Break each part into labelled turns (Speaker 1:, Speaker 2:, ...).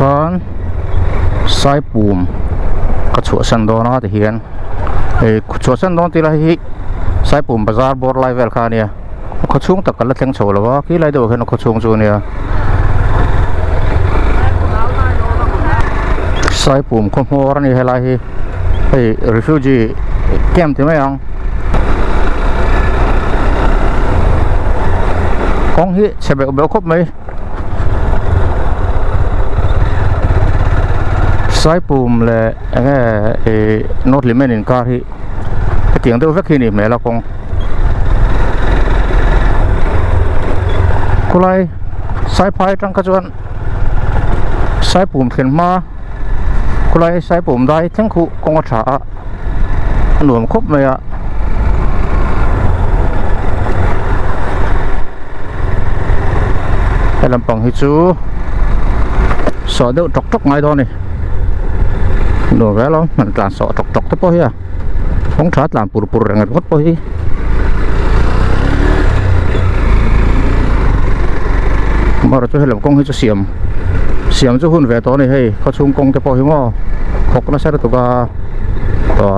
Speaker 1: khán sai bùm cái chỗ sân đó nó thì hiện chỗ sân đó thì là hi sai bùm bazar bor level khán nha có chung tất cả là tiếng chỗ là vâng cái này đâu cái nó có chung chỗ nha sai bùm không mua ra này hay là hi refugee camp thì mấy ông con hi sẽ bị béo khóc mấy sai bùm là cái nốt limen in car hi cái tiếng đâu rất khi này mẹ là con cô lại sai phai trong cái chuyện sai bùm khiến ma cô lại sai bùm đâyทั้งคู่con có trảหนุ่มครบไหมอ่ะไอ้ลำปังฮิจูสอเดือดจกๆไงตอนนี้หนูแก่แล้วมันกลางสอจกๆทั้งพวกนี้ของชาติหลานปุรๆอย่างเงี้ยทั้งพวกนี้มาเราจะให้ลำกงให้จะเสียมจะหุ่นแหวนตัวนี้ให้เขาชุ่มกงทั้งพวกนี้มั้งขกน่าใช่ตัวก็ต่อ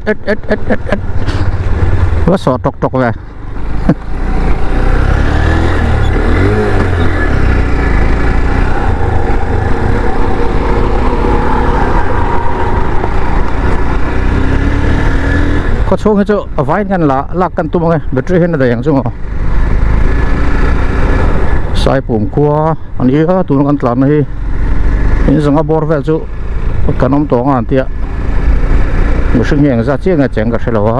Speaker 1: เอ็ดว่าสอตกไปก็โชว์ให้เจ้าเอาไว้กันละลากกันตุ้มไงแบตเตอรี่เห็นอะไรอย่างจังอ่ะสายปุ่มขั้วอันนี้ก็ตัวกันตลอดนี่นี่สังกับบอร์เวลจู่กันน้ำตัวงานเตี้ยมือซึ่งยังจะเจี๊ยงเจ๋งกับใช่หรอวะ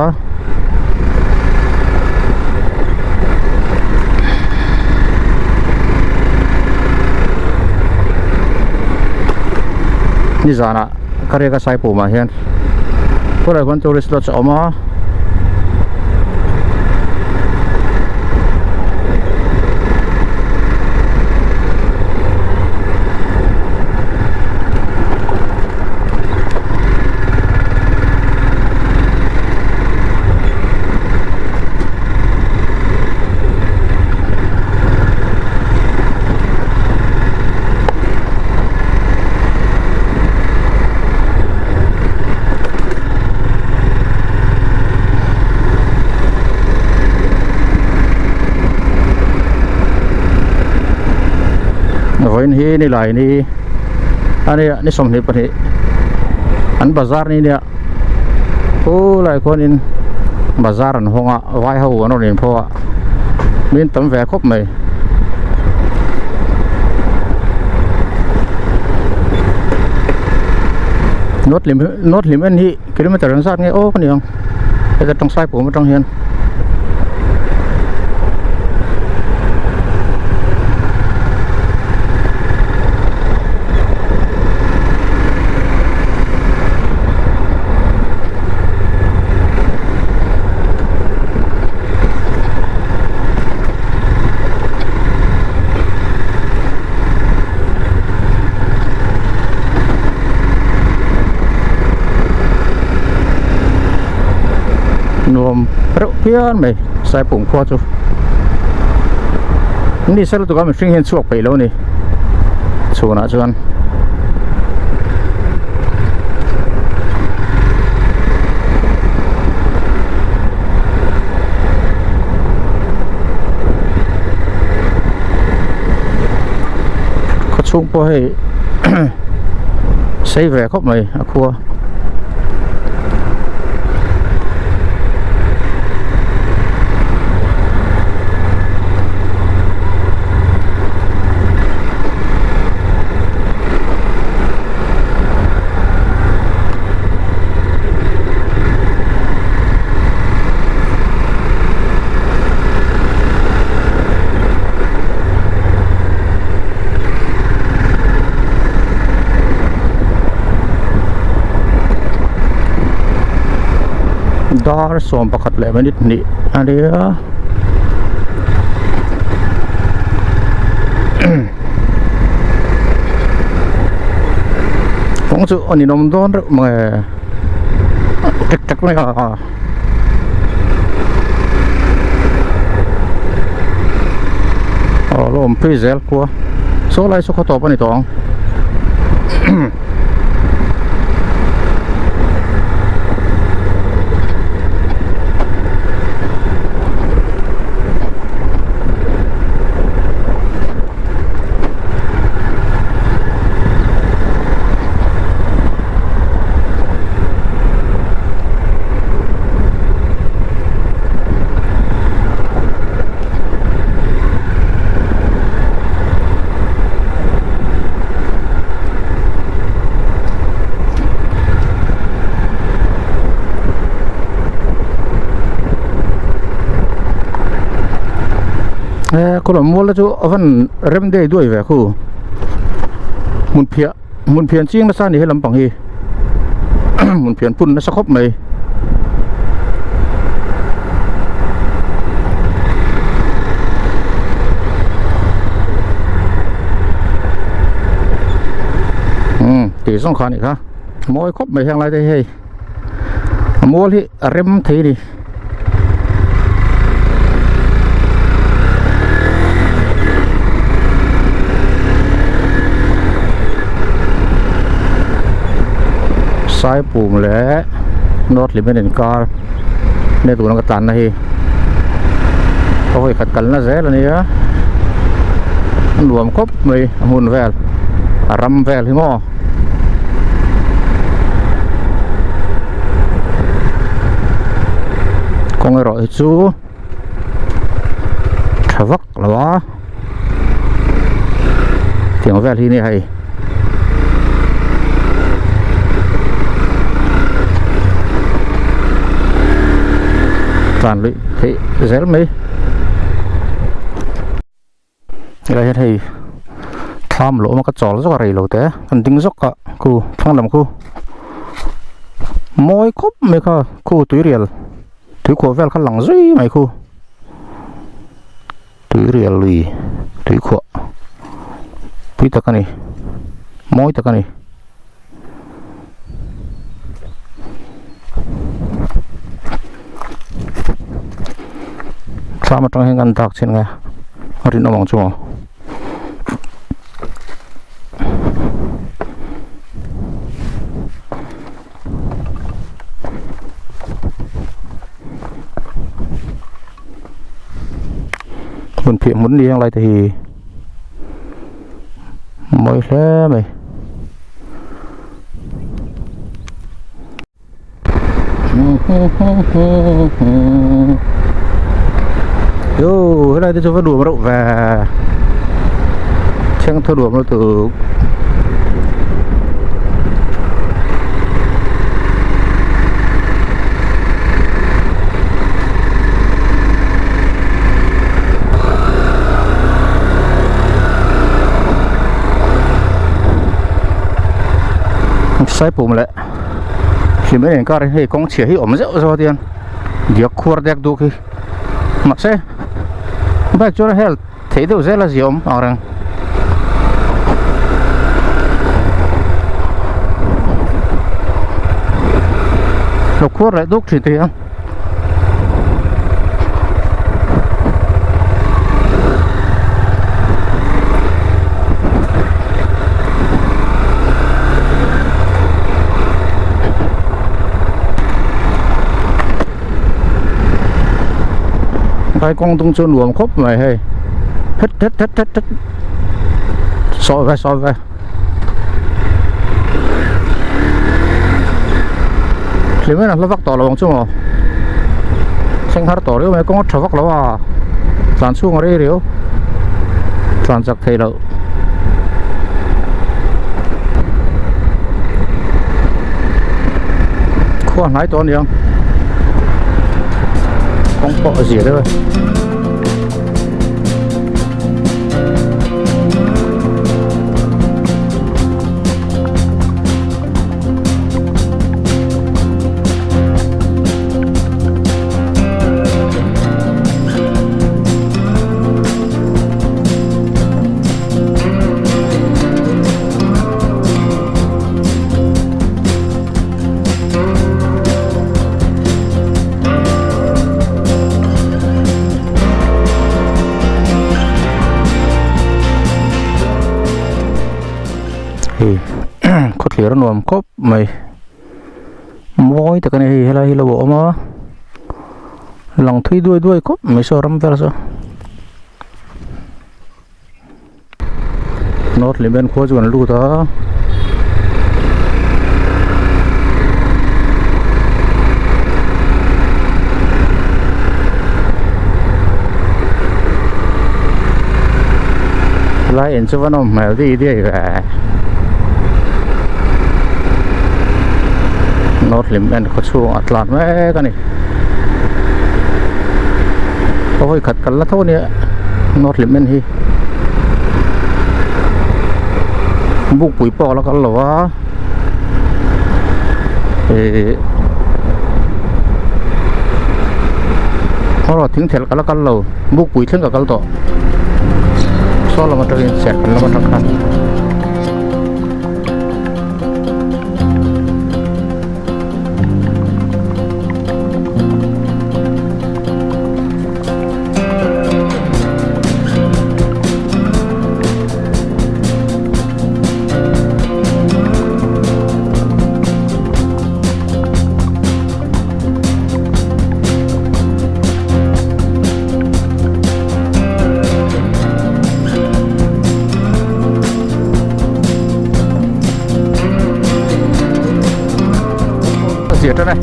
Speaker 1: นี่จานะก็เรียกสายปุ่มมาเห็นพวกเราคนทัวริสต์เราจะออกมาวันนี้นี่หลายนี่อันนี้สมเหตุผลที่อันบาซาร์นี่เนี่ยโอ้หลายคนอินบาซาร์อันห้องอ่ะไว้หัวนั่นเองเพราะว่ามีนตั้มแหวกครบไหมนดลิมอันนี้กิโลเมตรละสักไงโอ้คนเดียวแต่จะต้องใส่ผมไม่ต้องเห็นนวมเปรี้ยวเพี้ยนไหมใส่ปุ่มคว้าจูนี่ใส่แล้วตัวก็มันชิงเห็นสวกไปแล้วนี่ชัวร์นะจวนเขาชุ่มพอให้ ใส่แหวกครบไหมอะครัว dar som pakhat le minute ni adia phóng sự anh nông don rồi mà chắc chắc này lom pizel của số lại số khó topan này tongคนละมัวแล้วจูวันเริ่มได้ด้วยแหวะคู่มุนเพียนจริงนะซานี่ให้ลำปังฮี มุนเพียนปุ่นนะสักครบไหมตีสองคันอีกฮะมวยครบไหมแห่งไรได้ให้มัวที่เริ่มทีดิสายปุ่มและนอตลิมิเต็ดการในตัวนักตันนะฮีเขาให้ขัดกันนะเสร็จแล้วนี่ฮะรวมครบเลยหุ่นแวลรำแวลที่หม้อกงไอรอยจูทวักหรอวะเสียงแวลที่นี่ให้toàn lụy thị dễ lắm mấy đây thì tham lỗ mà cái trò nó rất là rầy lỗ thế còn tính dốc ạ cô phong làm cô môi cốp mấy cái cô túi riel túi của vel khăn lỏng dây mày cô túi riel lì túi của túi tắc này môi tắc này sama trong hình ăn tạc trên nghe ở trên nó mỏng chung muốn phiền muốn đi sang lại thì mới thế mày yo cái này tôi cho vào đùa mà đậu và chẳng thơ đùa nó từ sai bùm lại thì mấy người coi thì con chỉ ổn rượu rồi tiền việc khua đẹp đủ khi mặc xe bác cho nó hết thấy đâu rất là gì ổn ở rằng lục khua lại đúc thì tiền cái con tung sơn luồng khốp mày hay hết soi về thì mới là nó vắt tỏ là bằng chung rồi xanh hạt tỏ nếu mày có trở vắt là à dàn xuống ở đây nếu dàn giặc thầy đậu khoan lái toàn đi không không có gì đâu รนวมครบไหมมอยแต่กันเฮลัยเราบอกมาลองทุยด้วยครบไม่ชอบรำเวลาซะนอตลิมเบนโคจวนลูตาไล่เอ็นชวันอมมาดีดีแหละนอตลิมเบนโคจวนอัตลาดแม่กันนี่โอ้ยขัดกันละเท่านี้นอตลิมเบนฮีบุกปุ๋ยปอแล้วกันเหรอวะเขาเราทิ้งเถลกันแล้วกันเราบุกปุ๋ยทิ้งกับกันต่อซ้อนเรามาตรีเสร็จกันแล้วมาทักกันเสียเท่าไหร่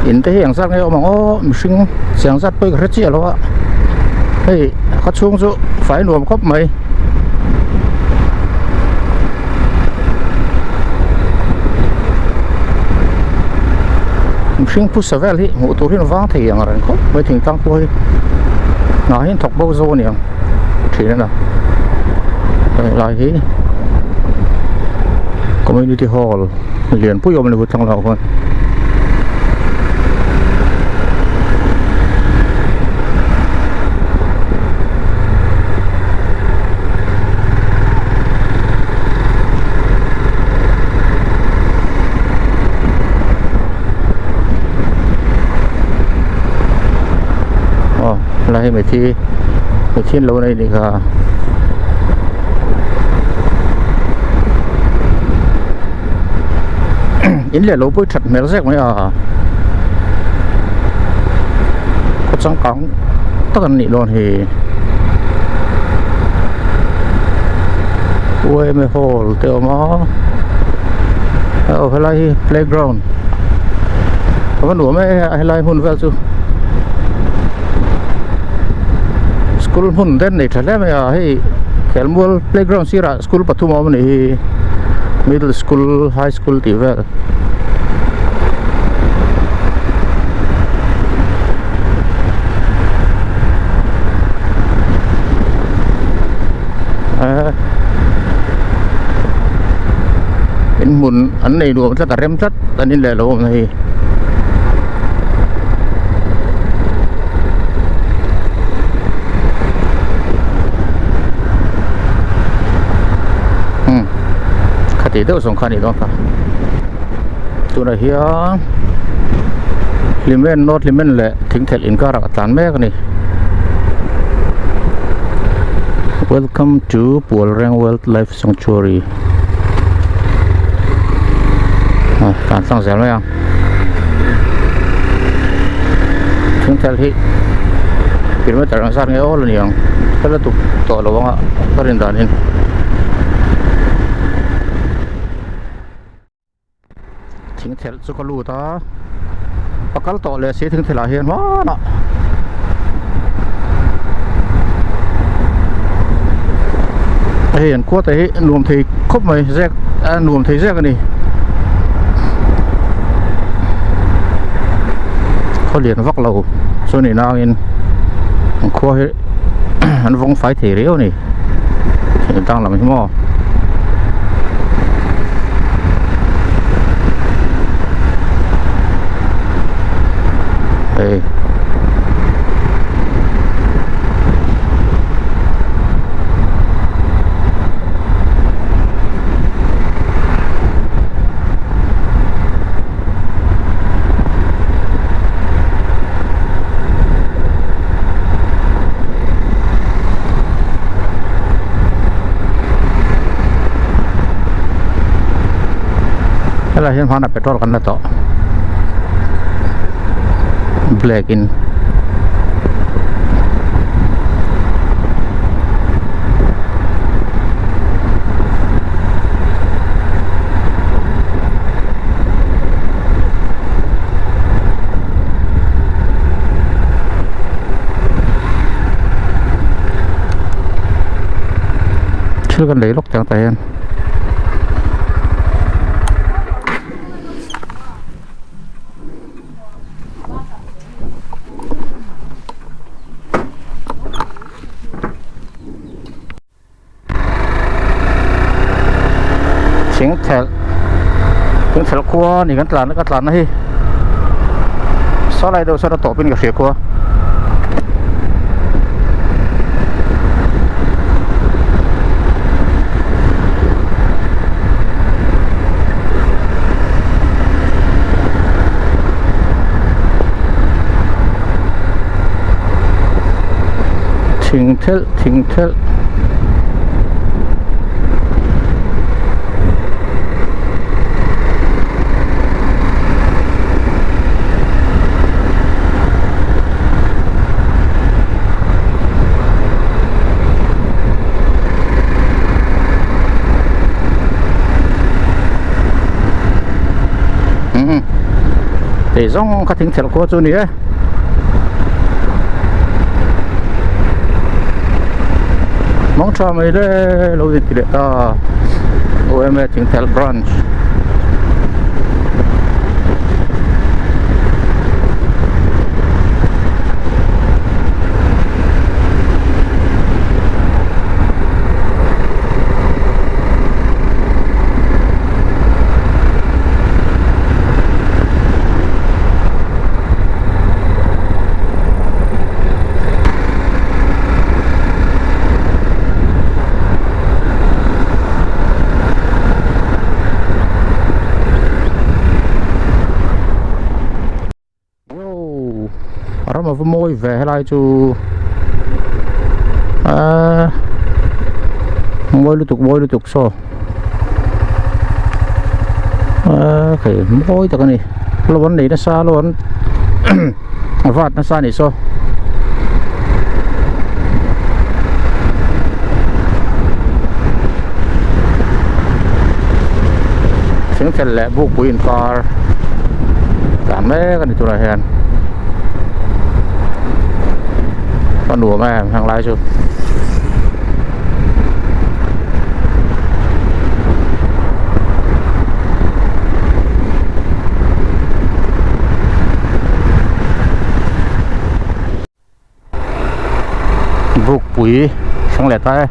Speaker 1: อินเตอร์อย่างสักเนี่ยมองมิชิงเสียงสัตว์ไปกระเจี๊ยแล้ววะเฮ้ยเขาช่วงสุฝ่ายหน่วมครบไหมชิงพุทธเวลที่หัวตัวที่นว่างที่อย่างไรก็ไม่ถึงตั้งตัวหน่าเห็นถกโบโซเนี่ยทีนั้นนะหลายที่community hall เรียนผู้ยมในวุฒิทางเราคนอะไรไม่ที่เราในนี่ค่ะอินเดียเราไปถัดเมลเซกไหมก็จังกังตั้งนี่โดนเฮเว้ยไม่โหลเตียวมาเอาอะไร playground เพราะว่าหนูไม่อะไรหุ่นเวลซูschool pun dan ni thala me hai kelmol playground sira school pathum am ni middle school high school ti vel in mun an nei du ta ka rem tat anin le lo neiเดี๋ยวส่งคันอีกแล้วครับตัวไหนเฮียลิมเมนนอตลิมเมนแหละถึงเทลอินการักฐานแม่กันนี่ Welcome to Pualreng Wildlife Sanctuary การสร้างเสร็จไหมยังถึงเทลที่เป็นมาตรฐานสร้างเงี้ยโอ้ละเนี่ยก็เลยตุกต่อระวังอ่ะก็เรียนด่านนี้ถึงเทลสุกลูตาปากกาต่อเลยเสียถึงเทลาเฮียนว้านะเฮียนขั้วแต่หนุ่มที่ครบไหมแรกหนุ่มที่แรกกันนี่เขาเรียนวักเราส่วนนี้นางอินขั้วอันวงไฟเทเรียวนี่ตั้งหลังที่หม้อ là hiện hoàn là petrol kan to black in chưa cần lấy lốc chẳng tay tiếng thel quaนี่กันตลาดกันตลาดนะฮีsao lại đâu sao nó tổ bên cái phía qua thỉnh thel để giống các thỉnh thel qua chỗ này mong cho mấy đấy lâu gì đó OM thỉnh thel branch mà với môi về hay là chú môi liên tục so cái môi tất cả này luôn này nó xa luôn vạt nó xa này so tiếng chân lẹ buộc quên car cảm mấy cái này tụi này hèn con đùa mà hàng lái chưa buộc quỷ sáng lẻ tay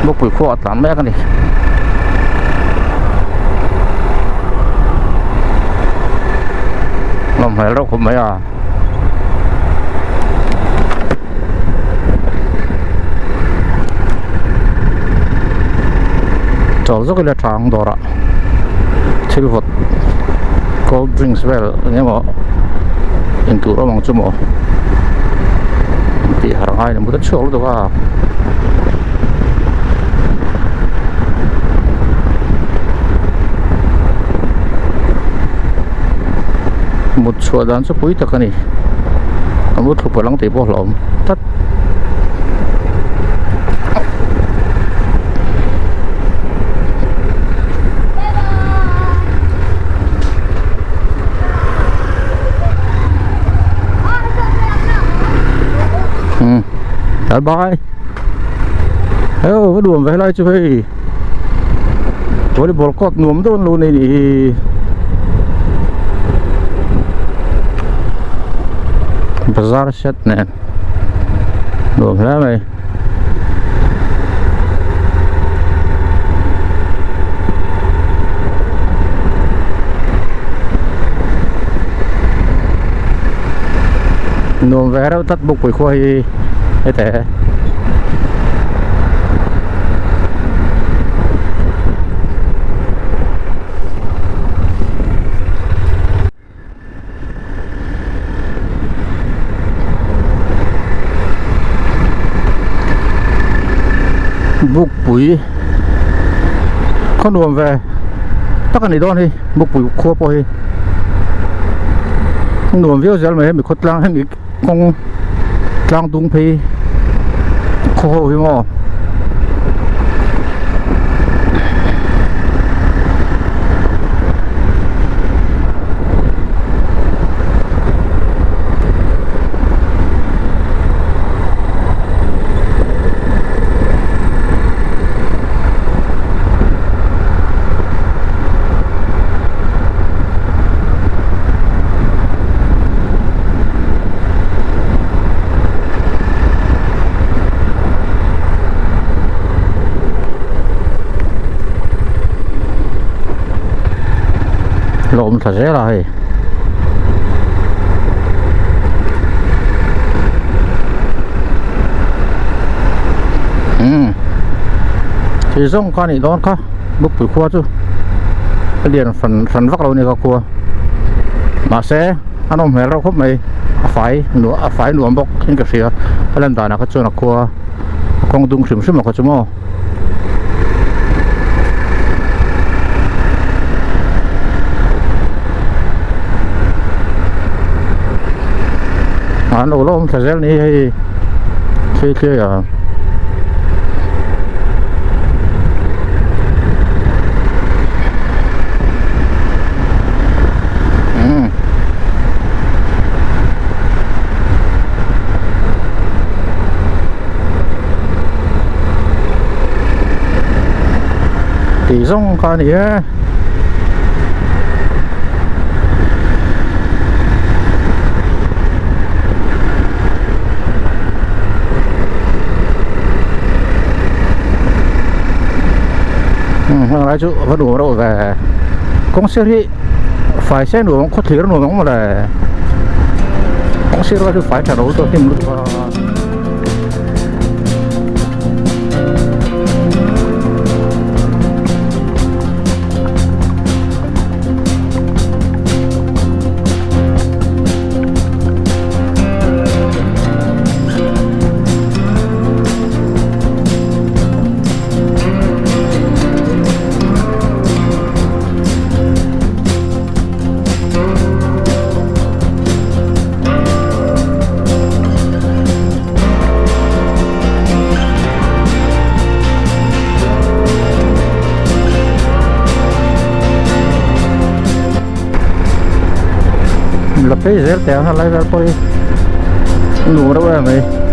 Speaker 1: bốc bụi khoa tán mẹ cái này làm phải đâu không mấy à cho rất là trắng đó ạ Silver cold drinks well nhưng mà into đó bằng chung thì hàng hai là một đất số đó à một số đàn số quý tất cả này một thuộc vào lăng tế bỏ lỏng tất bye bye hello với đùa về lại chưa về volleyball court nuông đó luôn này đi bazaar set nè nuông lắm mày nuông về đâu tắt bục quỷ khoai cái thế bục bụi con nuông về tất cả này đó đi bục bụi khô bôi nuông viết ra mà mình khốt lang hay mình con lang tung phi khô với mò lộn thật sẽ rồi thì giống con này đó có bốc bụi khua chứ cái điện phần vắt lâu này có khua mà xe anh ông mẹ rau khúc mày phải nửa bốc trên cái xe lên tàu nào có chỗ nào khua con tung xìm xìm mà có chỗ mò anh đâu lo thời gian này khi à thì giống con này á lại chú vẫn đủ đâu về công siêu thị phải xe đủ có thể nó mà là công siêu thị phải trả đấu tôi tìm được lập cái dễ téo hay lấy ra tôi đủ đâu em ấy